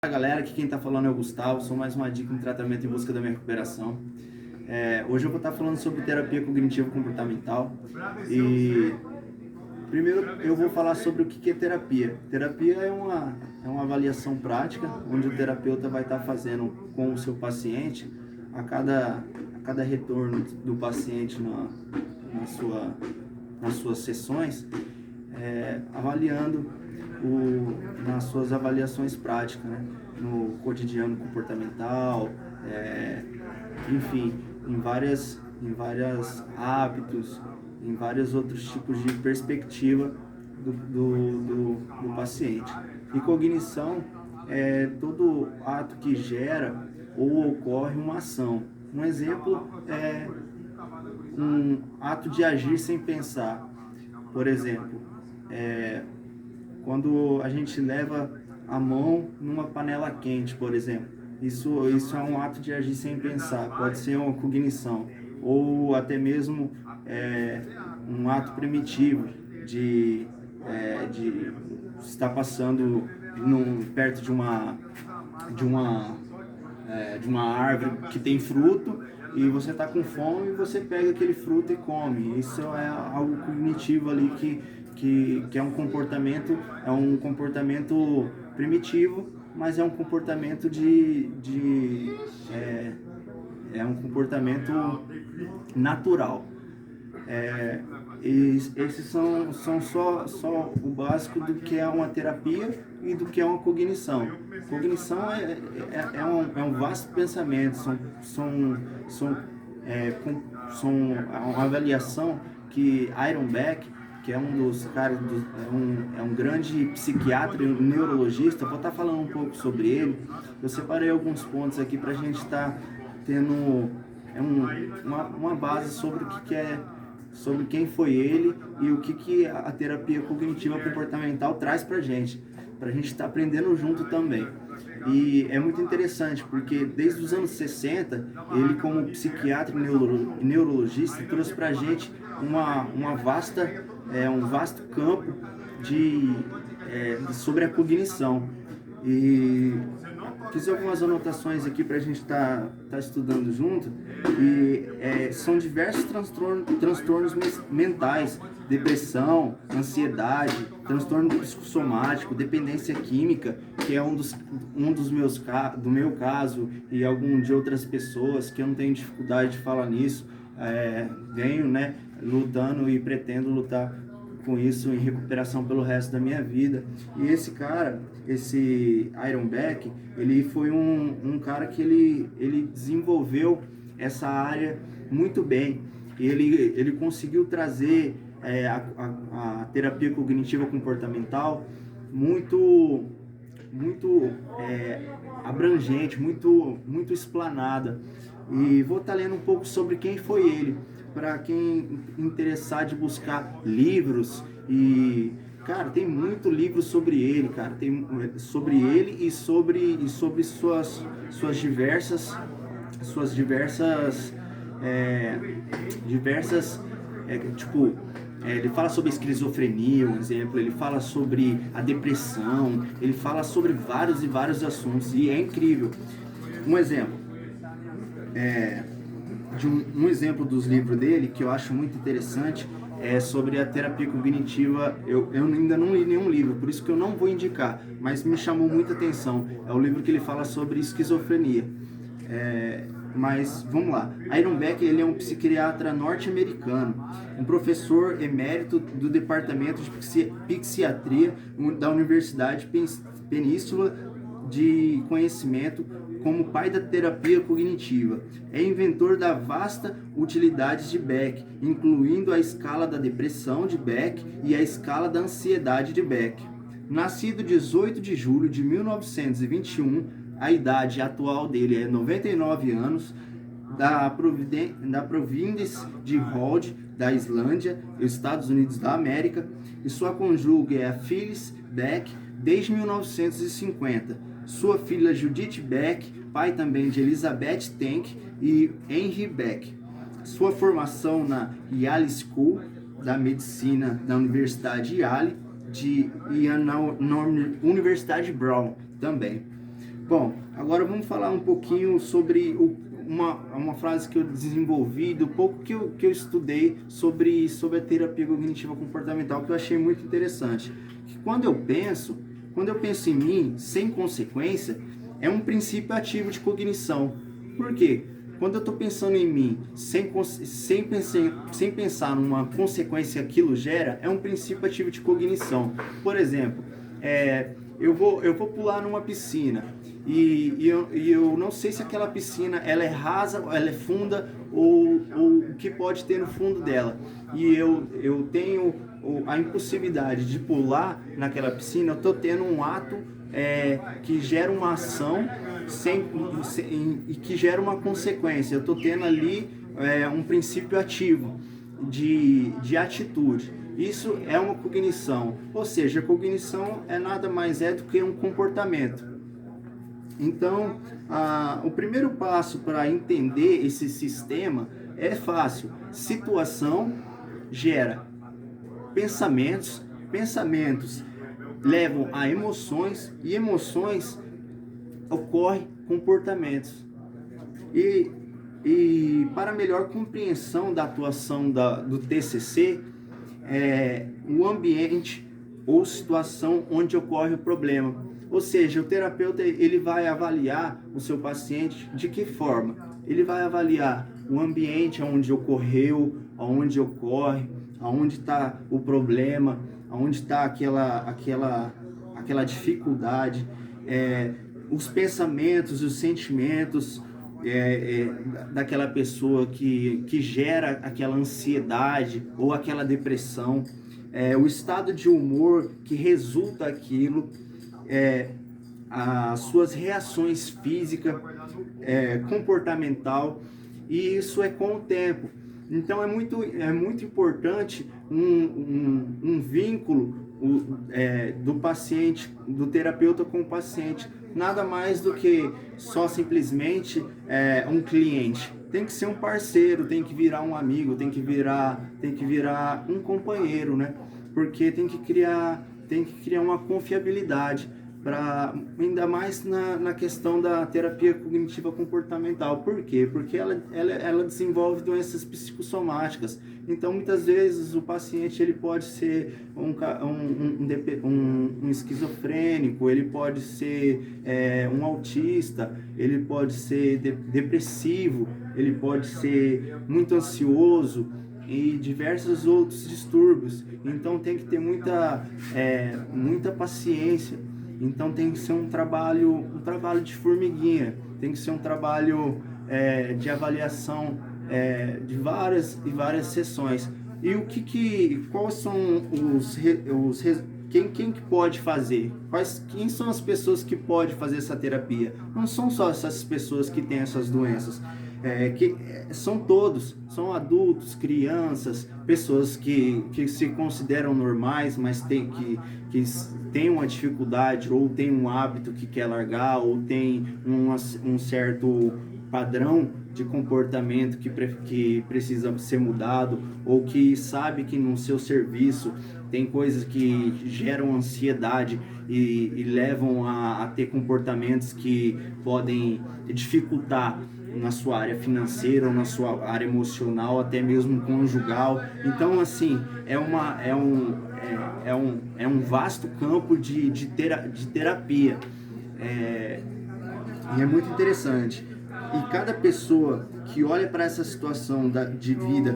Fala galera, aqui quem tá falando é o Gustavo, sou mais uma dica em tratamento em busca da minha recuperação. Hoje eu vou estar falando sobre terapia cognitivo comportamental e primeiro eu vou falar sobre o que é terapia. Terapia é uma avaliação prática onde o terapeuta vai estar fazendo com o seu paciente a cada retorno do paciente nas suas sessões, avaliando nas suas avaliações práticas, né? No cotidiano comportamental, enfim, em várias hábitos, em vários outros tipos de perspectiva do paciente. E cognição é todo ato que gera ou ocorre uma ação. Um exemplo é um ato de agir sem pensar. Por exemplo, quando a gente leva a mão numa panela quente, por exemplo, isso é um ato de agir sem pensar, pode ser uma cognição, ou até mesmo um ato primitivo de estar passando perto de uma árvore que tem fruto e você está com fome e você pega aquele fruto e come. Isso é algo cognitivo ali que é um comportamento primitivo, mas é um comportamento é um comportamento natural. E esses são só o básico do que é uma terapia e do que é uma cognição. Cognição é um vasto pensamento, são uma avaliação que Aaron Beck, que é um dos caras, é um grande psiquiatra e neurologista, vou estar falando um pouco sobre ele. Eu separei alguns pontos aqui para a gente estar tendo uma base sobre o que é, sobre quem foi ele e o que a terapia cognitiva comportamental traz pra gente estar aprendendo junto também. E é muito interessante, porque desde os anos 60, ele como psiquiatra e neurologista trouxe pra gente um vasto campo sobre a cognição. E fiz algumas anotações aqui para a gente estar estudando junto, e são diversos transtornos mentais, depressão, ansiedade, transtorno psicossomático, dependência química, que é do meu caso e algum de outras pessoas, que eu não tenho dificuldade de falar nisso, venho, né, lutando e pretendo lutar com isso em recuperação pelo resto da minha vida. E esse cara, esse Aaron Beck, ele foi um cara que ele desenvolveu essa área muito bem. Ele conseguiu trazer a terapia cognitiva comportamental muito abrangente, muito explanada. E vou estar lendo um pouco sobre quem foi ele, para quem interessar de buscar livros. E cara, tem muito livro sobre ele, cara, tem sobre ele e sobre suas diversas ele fala sobre esquizofrenia, um exemplo, ele fala sobre a depressão, ele fala sobre vários e vários assuntos, e é incrível. Um exemplo, um exemplo dos livros dele, que eu acho muito interessante, é sobre a terapia cognitiva. Eu ainda não li nenhum livro, por isso que eu não vou indicar, mas me chamou muita atenção. É o livro que ele fala sobre esquizofrenia. Mas vamos lá. Aaron Beck, ele é um psiquiatra norte-americano, um professor emérito do departamento de psiquiatria da Universidade Península de Conhecimento, como pai da terapia cognitiva. É inventor da vasta utilidade de Beck, incluindo a escala da depressão de Beck e a escala da ansiedade de Beck. Nascido 18 de julho de 1921, a idade atual dele é 99 anos, da província de Rhode, da Islândia, Estados Unidos da América, e sua cônjuge é a Phyllis Beck, desde 1950. Sua filha Judith Beck, pai também de Elizabeth Tank e Henry Beck. Sua formação na Yale School da Medicina da Universidade Yale e na Universidade Brown também. Bom, agora vamos falar um pouquinho sobre uma frase que eu desenvolvi, do pouco que eu estudei sobre a terapia cognitiva comportamental, que eu achei muito interessante. Que quando eu penso em mim sem consequência, é um princípio ativo de cognição. Por quê? Quando eu estou pensando em mim sem pensar numa consequência que aquilo gera, é um princípio ativo de cognição. Por exemplo, eu vou pular numa piscina e eu não sei se aquela piscina ela é rasa, ela é funda ou o que pode ter no fundo dela. E eu tenho a impossibilidade de pular naquela piscina, eu estou tendo um ato que gera uma ação e que gera uma consequência. Eu estou tendo ali um princípio ativo de atitude. Isso é uma cognição, ou seja, a cognição nada mais do que um comportamento. Então, o primeiro passo para entender esse sistema é fácil. Situação gera pensamentos, pensamentos levam a emoções e emoções ocorrem comportamentos. E para melhor compreensão da atuação do TCC, o ambiente ou situação onde ocorre o problema. Ou seja, o terapeuta ele vai avaliar o seu paciente de que forma? Ele vai avaliar o ambiente onde ocorreu, onde ocorre, onde está o problema, onde está aquela dificuldade, os pensamentos, os sentimentos daquela pessoa que gera aquela ansiedade ou aquela depressão, o estado de humor que resulta aquilo, as suas reações físicas, comportamental, e isso é com o tempo. Então é muito importante um vínculo do paciente, do terapeuta com o paciente, nada mais do que só simplesmente um cliente. Tem que ser um parceiro, tem que virar um amigo, tem que virar um companheiro, né? Porque tem que criar uma confiabilidade, ainda mais na questão da terapia cognitiva comportamental. Por quê? Porque ela desenvolve doenças psicossomáticas. Então, muitas vezes, o paciente ele pode ser um esquizofrênico, ele pode ser um autista, ele pode ser depressivo, ele pode ser muito ansioso e diversos outros distúrbios. Então, tem que ter muita paciência. Então tem que ser um trabalho de formiguinha, tem que ser um trabalho de avaliação de várias e várias sessões. E quais são quem que pode fazer? Quem são as pessoas que podem fazer essa terapia? Não são só essas pessoas que têm essas doenças. São todos, são adultos, crianças, pessoas que se consideram normais, mas que tem uma dificuldade, ou tem um hábito que quer largar, ou tem um certo padrão de comportamento que precisa ser mudado, ou que sabe que no seu serviço tem coisas que geram ansiedade e levam a ter comportamentos que podem dificultar na sua área financeira, ou na sua área emocional, até mesmo conjugal. Então, assim, é um vasto campo de terapia. E é muito interessante. E cada pessoa que olha para essa situação de vida,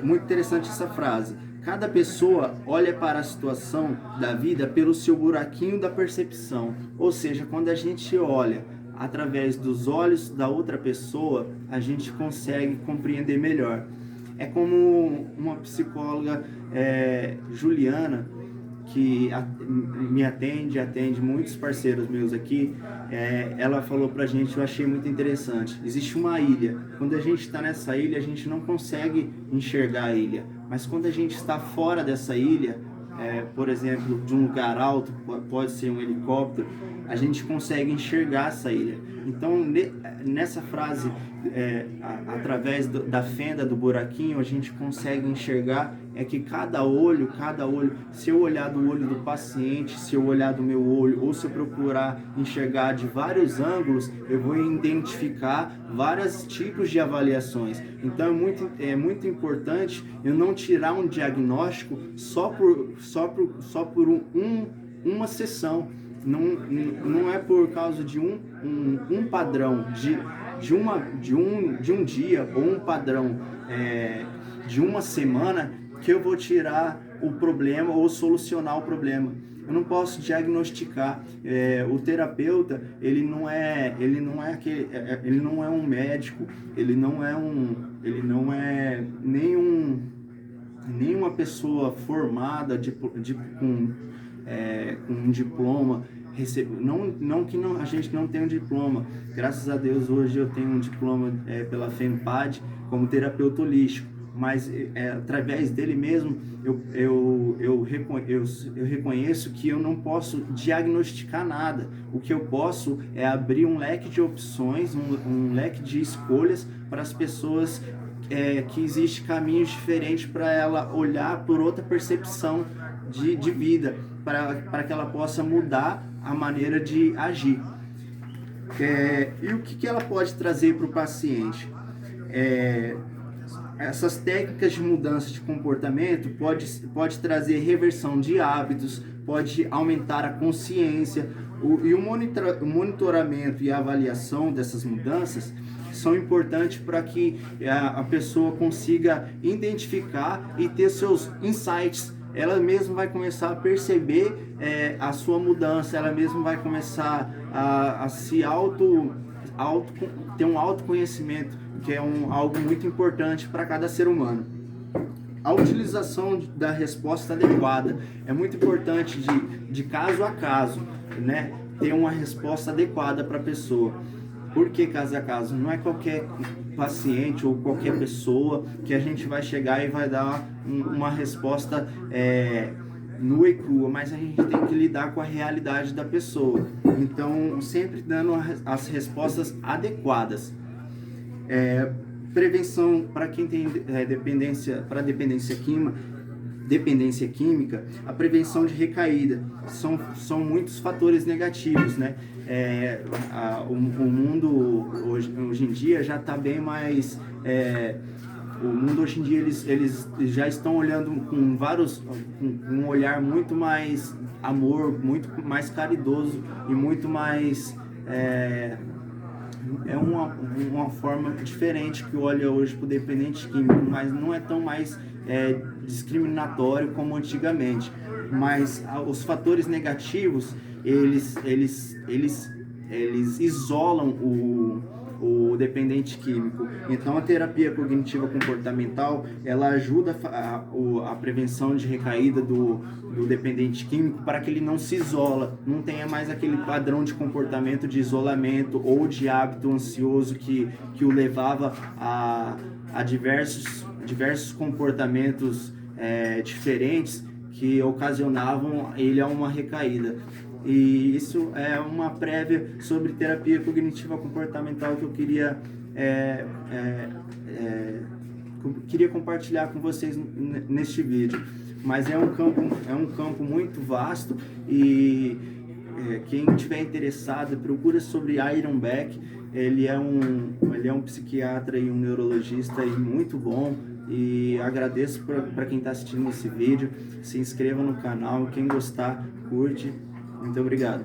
muito interessante essa frase, cada pessoa olha para a situação da vida pelo seu buraquinho da percepção. Ou seja, quando a gente olha através dos olhos da outra pessoa, a gente consegue compreender melhor. É como uma psicóloga, Juliana, que me atende muitos parceiros meus aqui, ela falou pra gente, eu achei muito interessante. Existe uma ilha. Quando a gente está nessa ilha, a gente não consegue enxergar a ilha. Mas quando a gente está fora dessa ilha, por exemplo, de um lugar alto, pode ser um helicóptero, a gente consegue enxergar essa ilha. Então, nessa frase, através da fenda, do buraquinho, a gente consegue enxergar é que cada olho, se eu olhar do olho do paciente, se eu olhar do meu olho, ou se eu procurar enxergar de vários ângulos, eu vou identificar vários tipos de avaliações. Então é muito importante eu não tirar um diagnóstico só por uma sessão. Não é por causa de um padrão de um dia, ou um padrão de uma semana, que eu vou tirar o problema ou solucionar o problema. Eu não posso diagnosticar. O terapeuta, ele não é um médico, ele não é nenhuma pessoa formada com um diploma. A gente não tem um diploma. Graças a Deus hoje eu tenho um diploma pela FEMPAD como terapeuta holístico, mas através dele mesmo eu reconheço que eu não posso diagnosticar nada. O que eu posso é abrir um leque de opções, um leque de escolhas para as pessoas, que existe caminhos diferentes para ela olhar por outra percepção de vida, para que ela possa mudar a maneira de agir. E o que ela pode trazer para o paciente? Essas técnicas de mudança de comportamento pode trazer reversão de hábitos, pode aumentar a consciência, e o monitoramento e a avaliação dessas mudanças são importantes para que a pessoa consiga identificar e ter seus insights. Ela mesma vai começar a perceber a sua mudança, ela mesma vai começar a se ter um autoconhecimento, que é algo muito importante para cada ser humano. A utilização da resposta adequada é muito importante, de caso a caso, né? Ter uma resposta adequada para a pessoa. Por que caso a caso? Não é qualquer paciente ou qualquer pessoa que a gente vai chegar e vai dar uma resposta nua e crua, mas a gente tem que lidar com a realidade da pessoa. Então, sempre dando as respostas adequadas. Prevenção para quem tem dependência química, a prevenção de recaída. São muitos fatores negativos, né? O mundo hoje em dia já está bem mais... o mundo hoje em dia, eles já estão olhando com um olhar muito mais amor, muito mais caridoso e muito mais... uma forma diferente que olha hoje para o dependente químico, mas não é tão mais discriminatório como antigamente. Mas os fatores negativos, eles isolam o dependente químico. Então a terapia cognitiva comportamental, ela ajuda a prevenção de recaída do dependente químico, para que ele não se isola, não tenha mais aquele padrão de comportamento de isolamento ou de hábito ansioso que o levava a diversos comportamentos diferentes, que ocasionavam ele a uma recaída. E isso é uma prévia sobre terapia cognitiva comportamental que eu queria compartilhar com vocês neste vídeo. Mas é um campo muito vasto, e quem estiver interessado, procura sobre Aaron Beck. Ele é um psiquiatra e um neurologista muito bom. E agradeço para quem está assistindo esse vídeo. Se inscreva no canal, quem gostar, curte. Muito obrigado.